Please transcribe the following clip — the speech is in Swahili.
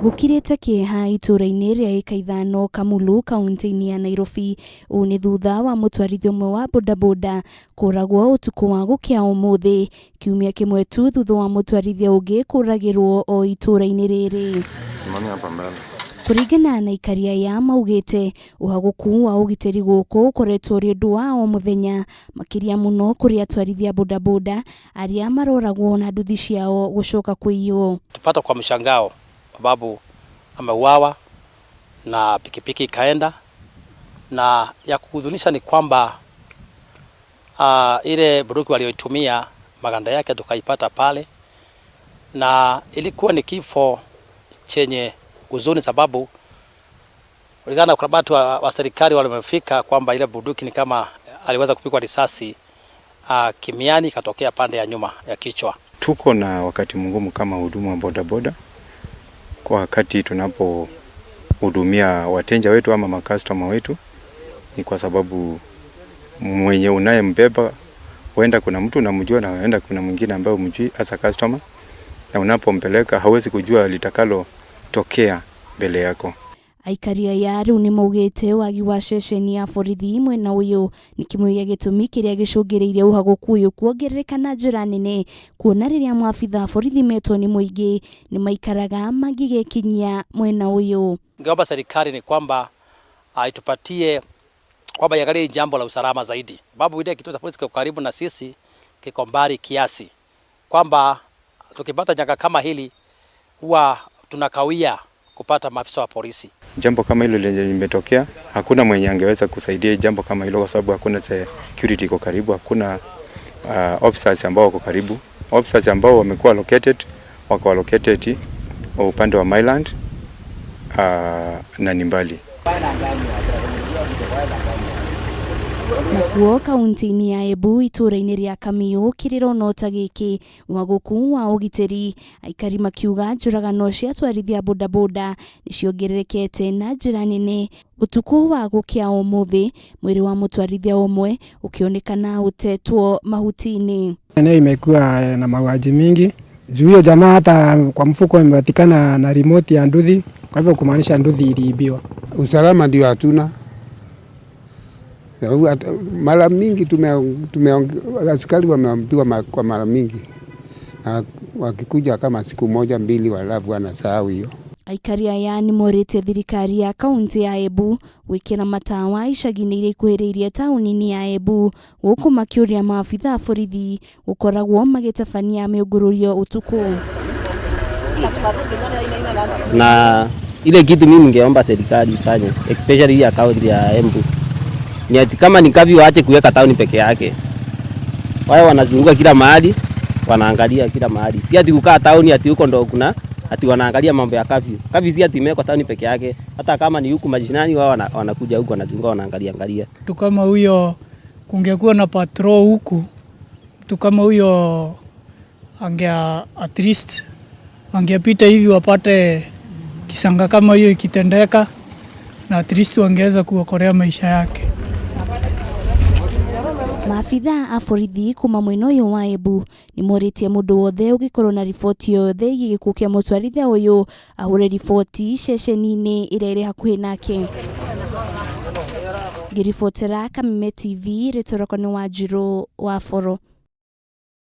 Gukirite kieha ituura-ini ria Ika Ithano Kamulu kaunti-ini ya Nairobi ni thutha wa mutwarithia umwe wa bodaboda kuragwo utuku wa gukia umuthi kiumia kimwe tu thutha wa mutwarithia ungi kuragirwo o ituura-ini riri. Kuringana na Aikari aya maugite uhaguku wa ugitiri guku ukoretwo ri undu wa o muthenya makiria muno kuri atwarithia bodaboda aria maroragwo na nduthi ciao gucoka kuiyo. Tupata kwa mshangao sababu ameuawa na pikipiki ikaenda, na ya kuhuzunisha ni kwamba ile bunduki walioitumia maganda yake tukaipata pale, na ilikuwa ni kifo chenye huzuni sababu kulingana na watu wa serikali walimefika kwamba ile bunduki ni kama aliweza kupigwa risasi kimiani ikatokea pande ya nyuma ya kichwa. Tuko na wakati mgumu kama hudumu wa bodaboda kwa wakati tunapohudumia wateja wetu ama makastoma wetu, ni kwa sababu mwenye unayembeba huenda kuna mtu unamjua na huenda kuna mwingine ambaye umjui as a customer, na unapompeleka hawezi kujua litakalo tokea mbele yako. Aikari aya riu ni maugite wagi wa ceceni ya borithi mwena uyu ni kimwe gia gitumi kiria gicungiriire uhaguku uyu kuongerereka na njira nene, kuona riria maabitha borithi metwo ni muingi ni maikaraga magigekinyia mwena uyu. Ngeomba serikali ni kwamba itupatie kwamba yangalie jambo la usalama zaidi, sababu ile kituo cha polisi kiko karibu na sisi, kiko mbali kiasi kwamba tukipata janga kama hili huwa tunakawia kupata maafisa wa polisi. Jambo kama hilo limetokea, hakuna mwenye angeweza kusaidia jambo kama hilo kwa sababu hakuna security iko karibu, hakuna officers ambao wako karibu. Officers ambao wamekuwa allocated upande wa Myland na ni mbali. Nakuo kaunti-ini ya Embu ituura-ini ria Kamiu kiriro nota giki waguku wa ugitiri, Aikari makiuga njuragano cia atwarithia bodaboda niciongererekete na njira nene. Utuku wa gukia umuthi mwiri wa mutwarithia umwe ukionekana utetwo mahuti-ini. Eneo imekuwa na mauaji mingi juu hiyo jamaa hata kwa mfuko imepatikana na remote ya nduthi, kwa hivyo kumaanisha nduthi iliibiwa. Usalama ndio hatuna. Mara mingi askari wameambiwa kwa mara mingi, na wakikuja kama siku moja mbili walafu wanasahau hiyo. Aikari aya ni morite thirikari ya kaunti ya Embu gwikira matawa icagi-ini iria ikuhiriirie tauni-ini ya Embu, guku makiuria maabitha borithi gukoragwo magitabania miungururio utuku. Na ile kitu mimi ningeomba serikali ifanye, especially ya kaunti ya Embu, ni ati kama ni kavi waache kuweka tauni peke yake. Wao wanazunguka kila mahali, wanaangalia kila mahali. Si ati kukaa tauni ati huko ndo kuna ati wanaangalia mambo ya kavi. Kavi si ati imewekwa tauni peke yake. Hata kama ni huku majinani wao wanakuja huko wanazunguka wanaangalia. Mtu kama huyo kungekuwa na patrol huku, mtu kama huyo at least angepita hivi wapate kisanga kama hiyo ikitendeka, na at least wangeweza kuokolea maisha yake. Maabitha a borithi kuma mwena uyu wa Embu ni moritie mundu wothe ugikorwo na riboti yothe igi gikuo kia mutwarithia uyu ahure riboti ceceni-ini iria iri hakuhi nake. Ngiribotera Kameme TV, ritoroko ni Wanjiru wa Foro.